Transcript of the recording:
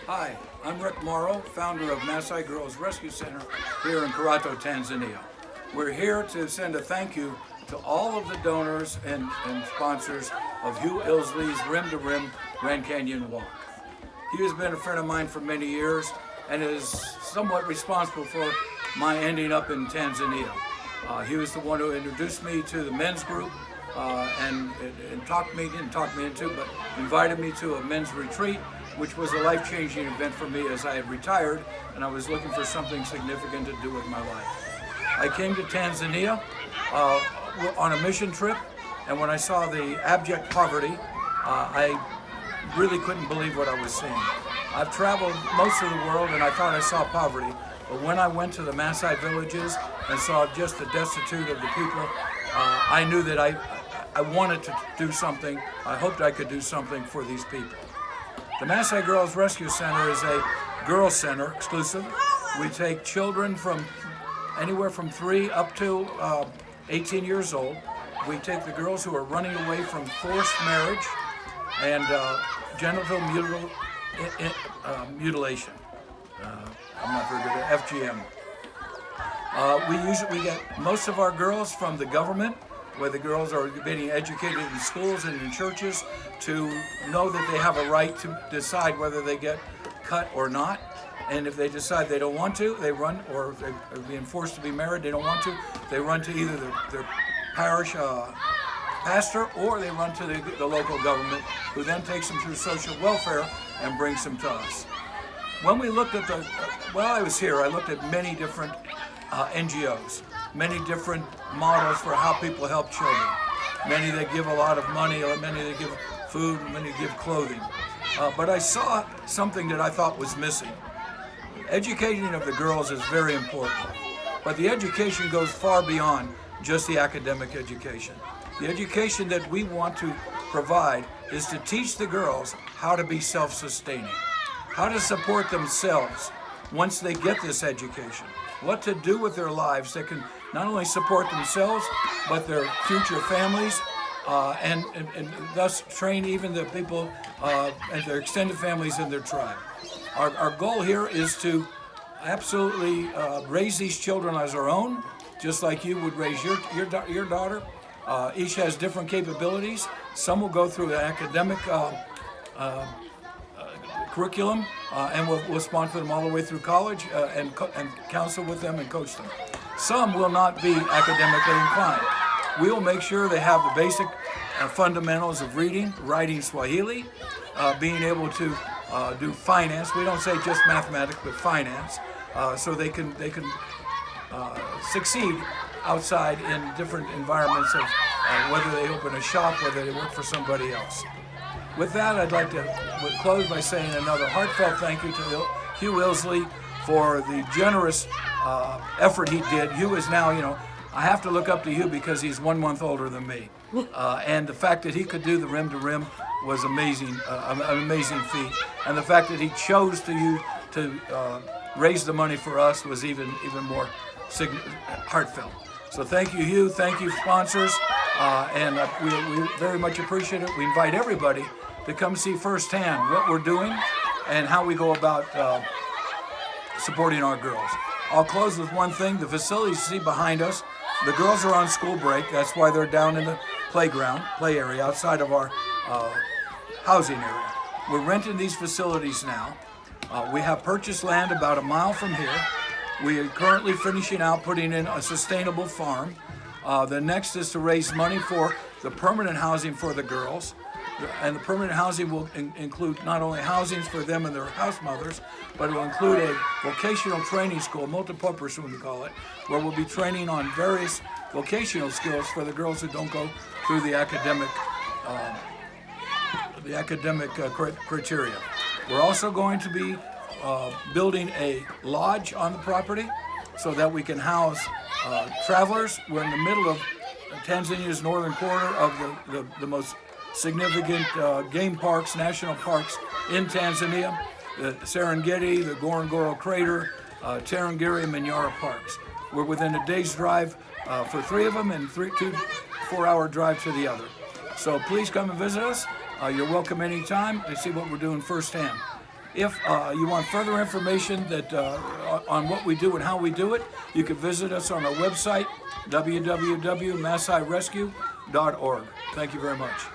Hi, I'm Rick Morro, founder of Maasai Girls Rescue Center here in Karato, Tanzania. We're here to send a thank you to all of the donors and sponsors of Hugh Ilsley's Rim to Rim Grand Canyon Walk. He has been a friend of mine for many years and is somewhat responsible for my ending up in Tanzania. He was the one who introduced me to the men's group and didn't talk me into, but invited me to a men's retreat, which was a life-changing event for me as I had retired and I was looking for something significant to do with my life. I came to Tanzania on a mission trip, and when I saw the abject poverty, I really couldn't believe what I was seeing. I've traveled most of the world and I thought I saw poverty, but when I went to the Maasai villages and saw just the destitute of the people, I knew that I wanted to do something. I hoped I could do something for these people. The Maasai Girls Rescue Center is a girls' center exclusive. We take children from anywhere from 3 up to 18 years old. We take the girls who are running away from forced marriage and genital mutilation. I'm not very good at FGM. We get most of our girls from the government, where the girls are being educated in schools and in churches to know that they have a right to decide whether they get cut or not. And if they decide they don't want to, they run, or if they're being forced to be married, they don't want to, they run to either their parish pastor or they run to the local government, who then takes them through social welfare and brings them to us. When we looked at while I was here, I looked at many different NGOs, many different models for how people help children. Many that give a lot of money, or many that give food, many that give clothing. But I saw something that I thought was missing. Educating of the girls is very important, but the education goes far beyond just the academic education. The education that we want to provide is to teach the girls how to be self-sustaining, how to support themselves once they get this education, what to do with their lives that can not only support themselves, but their future families, and thus train even the people and their extended families in their tribe. Our goal here is to absolutely raise these children as our own, just like you would raise your daughter. Each has different capabilities. Some will go through an academic curriculum, and we'll sponsor them all the way through college and counsel with them and coach them. Some will not be academically inclined. We will make sure they have the basic fundamentals of reading, writing Swahili, being able to do finance. We don't say just mathematics, but finance, so they can succeed outside in different environments of whether they open a shop, whether they work for somebody else. With that, I'd like to close by saying another heartfelt thank you to Hugh Ilsley for the generous effort he did. Hugh is now, I have to look up to Hugh because he's 1 month older than me. And the fact that he could do the rim to rim was amazing, an amazing feat. And the fact that he chose to raise the money for us was even more heartfelt. So thank you, Hugh. Thank you, sponsors. And we very much appreciate it. We invite everybody to come see firsthand what we're doing and how we go about supporting our girls. I'll close with one thing. The facilities you see behind us, the girls are on school break. That's why they're down in the play area outside of our housing area. We're renting these facilities now. We have purchased land about a mile from here. We are currently finishing out putting in a sustainable farm. The next is to raise money for the permanent housing for the girls. And the permanent housing will include not only housings for them and their house mothers, but it will include a vocational training school, multipurpose we call it, where we'll be training on various vocational skills for the girls who don't go through the academic criteria. We're also going to be building a lodge on the property so that we can house travelers. We're in the middle of Tanzania's northern corner of the most significant game parks, national parks in Tanzania, the Serengeti, the Ngorongoro Crater, Tarangire, and Manyara parks. We're within a day's drive for 3 of them and 4-hour drive to the other. So please come and visit us. You're welcome anytime to see what we're doing firsthand. If you want further information on what we do and how we do it, you can visit us on our website, www.massirescue.org. Thank you very much.